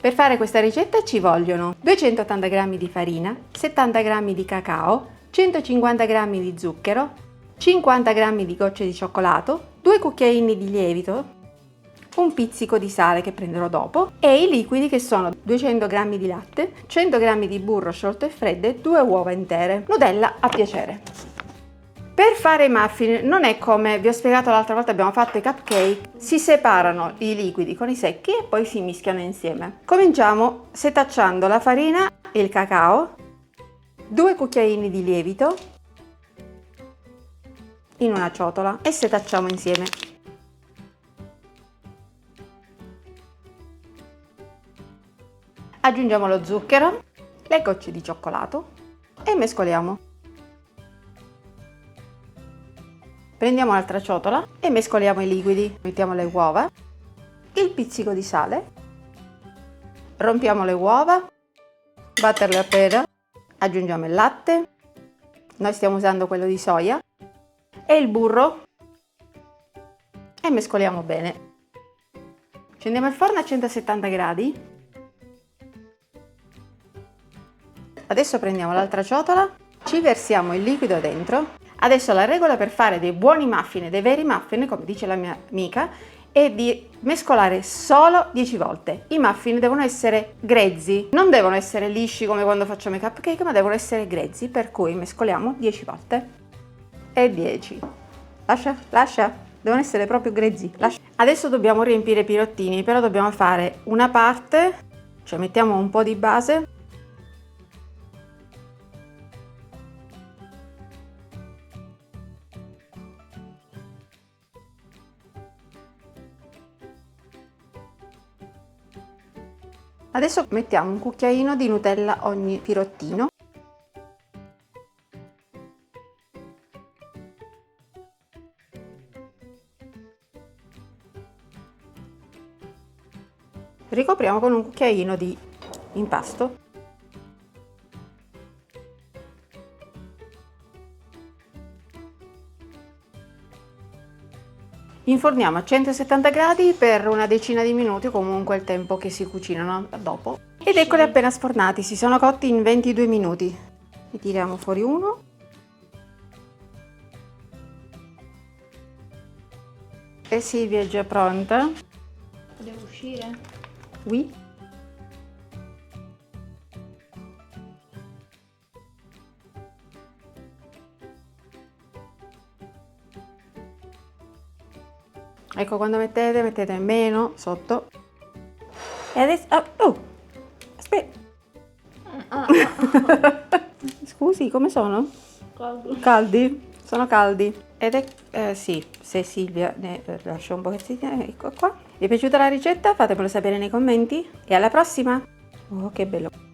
Per fare questa ricetta ci vogliono 280 g di farina, 70 g di cacao, 150 g di zucchero, 50 g di gocce di cioccolato, 2 cucchiaini di lievito, un pizzico di sale che prenderò dopo e i liquidi che sono 200 g di latte, 100 g di burro sciolto e freddo e 2 uova intere, Nutella a piacere. Per fare i muffin non è come vi ho spiegato l'altra volta, abbiamo fatto i cupcake, si separano i liquidi con i secchi e poi si mischiano insieme. Cominciamo setacciando la farina e il cacao, 2 cucchiaini di lievito in una ciotola e setacciamo insieme. Aggiungiamo lo zucchero, le gocce di cioccolato e mescoliamo. Prendiamo un'altra ciotola e mescoliamo i liquidi. Mettiamo le uova, il pizzico di sale, rompiamo le uova, batterle appena, aggiungiamo il latte, noi stiamo usando quello di soia, e il burro e mescoliamo bene. Accendiamo il forno a 170 gradi. Adesso prendiamo l'altra ciotola, ci versiamo il liquido dentro. Adesso la regola per fare dei buoni muffin, dei veri muffin, come dice la mia amica, è di mescolare solo 10 volte. I muffin devono essere grezzi, non devono essere lisci come quando facciamo i cupcake, ma devono essere grezzi, per cui mescoliamo 10 volte. E 10. Lascia, devono essere proprio grezzi. Lascia. Adesso dobbiamo riempire i pirottini, però dobbiamo fare una parte, cioè mettiamo un po' di base. Adesso mettiamo un cucchiaino di Nutella ogni pirottino. Ricopriamo con un cucchiaino di impasto. Inforniamo a 170 gradi per una decina di minuti, comunque il tempo che si cucinano dopo. Ed eccoli appena sfornati, si sono cotti in 22 minuti. Ne tiriamo fuori uno. E Silvia è già pronta. Devo uscire? Oui. Ecco, quando mettete meno sotto. E adesso... aspetta. Scusi, come sono? Caldi? Sono caldi. Ed è... sì, se Silvia ne lascia un pochettino, ecco qua. Vi è piaciuta la ricetta? Fatemelo sapere nei commenti. E alla prossima! Oh, che bello!